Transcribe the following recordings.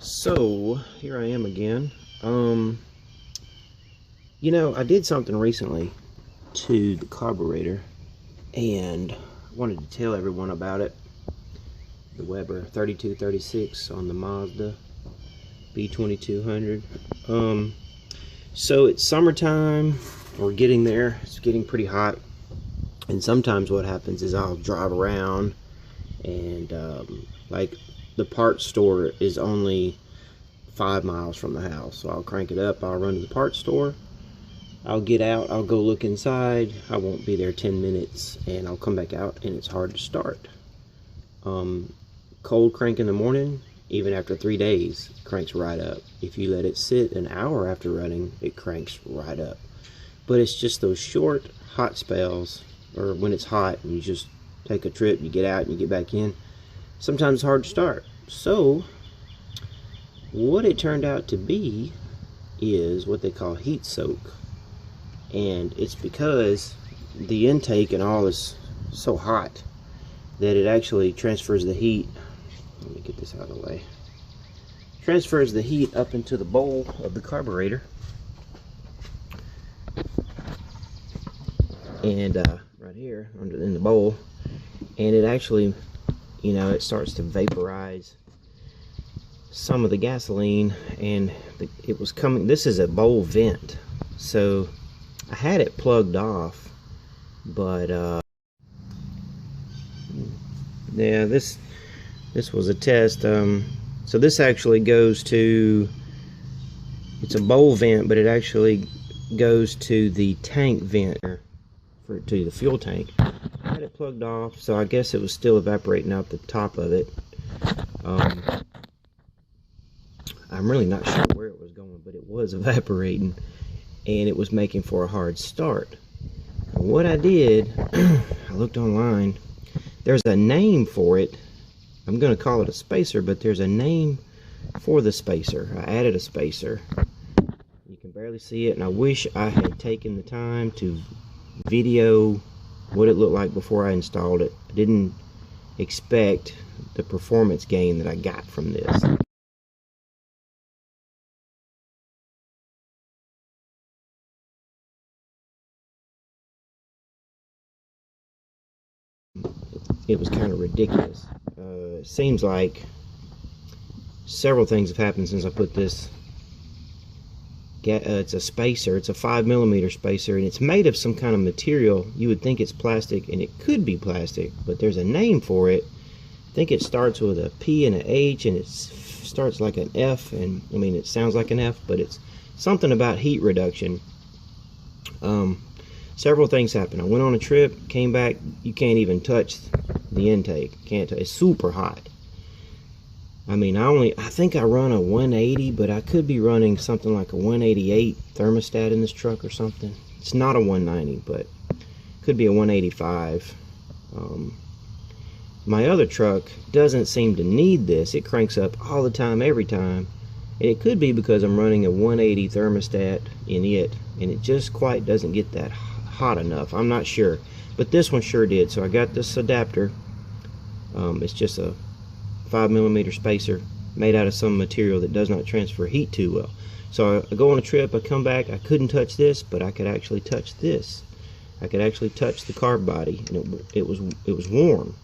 So here I am again. I did something recently to the carburetor and wanted to tell everyone about it. The Weber 3236 on the Mazda B2200. So it's summertime. We're getting there. It's getting pretty hot. And sometimes what happens is I'll drive around and like the parts store is only 5 miles from the house, so I'll crank it up, I'll run to the parts store, I'll get out, I'll go look inside, I won't be there 10 minutes, and I'll come back out and it's hard to start. Cold crank in the morning, even after 3 days, it cranks right up. If you let it sit an hour after running, it cranks right up. But it's just those short hot spells, or when it's hot and you just take a trip, you get out and you get back in, sometimes it's hard to start. So what it turned out to be is what they call heat soak, and it's because the intake and all is so hot that it actually transfers the heat. Let me get this out of the way. Transfers the heat up into the bowl of the carburetor, and right here in the bowl, and it actually, it starts to vaporize some of the gasoline, and it was coming. This is a bowl vent, so I had it plugged off, but yeah, this was a test. So this actually goes to, it's a bowl vent, but it actually goes to the tank vent, to the fuel tank. I had it plugged off, so I guess it was still evaporating out the top of it. I'm really not sure where it was going, but it was evaporating, and it was making for a hard start. And what I did, I looked online. There's a name for it. I'm going to call it a spacer, but there's a name for the spacer. I added a spacer. You can barely see it, and I wish I had taken the time to video what it looked like before I installed it. I didn't expect the performance gain that I got from this. It was kind of ridiculous. It seems like several things have happened since I put this. It's a spacer. It's a 5mm spacer, and it's made of some kind of material. You would think it's plastic, and it could be plastic, but there's a name for it. I think it starts with a P and an H, and it starts like an F, and I mean, it sounds like an F, but it's something about heat reduction. Several things happened. I went on a trip, came back, you can't even touch the intake. It's super hot. I mean, I think I run a 180, but I could be running something like a 188 thermostat in this truck or something. It's not a 190, but could be a 185. My other truck doesn't seem to need this. It cranks up all the time, every time. And it could be because I'm running a 180 thermostat in it, and it just quite doesn't get that hot enough. I'm not sure, but this one sure did. So I got this adapter. It's just a 5mm spacer made out of some material that does not transfer heat too well. So I go on a trip, I come back, I couldn't touch this, but I could actually touch this. I could actually touch the carb body, and it was warm.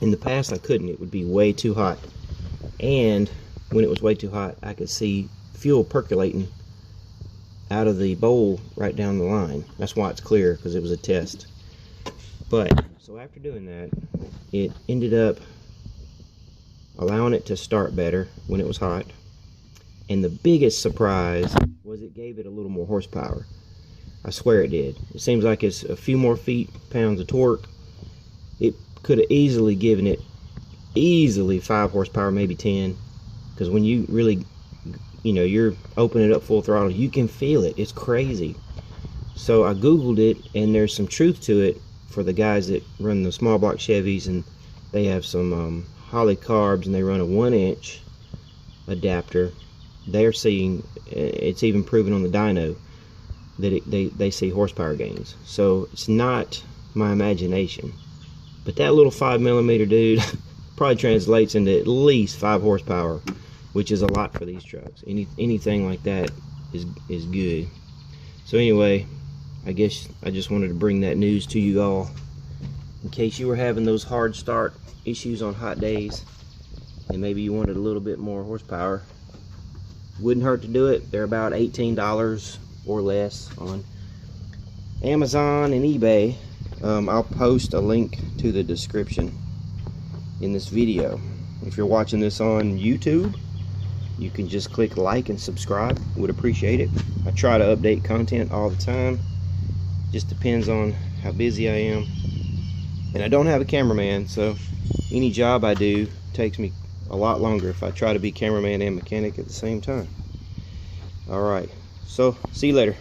In the past I couldn't. It would be way too hot, and when it was way too hot, I could see fuel percolating out of the bowl right down the line. That's why it's clear, because it was a test. But so after doing that, it ended up allowing it to start better when it was hot, and the biggest surprise was it gave it a little more horsepower. I swear it did. It seems like it's a few more pounds of torque. It could have easily given it 5 horsepower, maybe 10, because when you really, you're opening it up full throttle, you can feel it. It's crazy. So I googled it, and there's some truth to it for the guys that run the small block Chevys, and they have some Holly carbs, and they run a 1-inch adapter. They're seeing, it's even proven on the dyno that they see horsepower gains. So it's not my imagination, but that little 5mm dude probably translates into at least 5 horsepower which is a lot for these trucks. Anything like that is good. So anyway, I guess I just wanted to bring that news to you all in case you were having those hard start issues on hot days and maybe you wanted a little bit more horsepower. Wouldn't hurt to do it. They're about $18 or less on Amazon and eBay. I'll post a link to the description in this video. If you're watching this on YouTube, you can just click like and subscribe. Would appreciate it. I try to update content all the time. Just depends on how busy I am. And I don't have a cameraman, so any job I do takes me a lot longer if I try to be cameraman and mechanic at the same time. Alright, so see you later.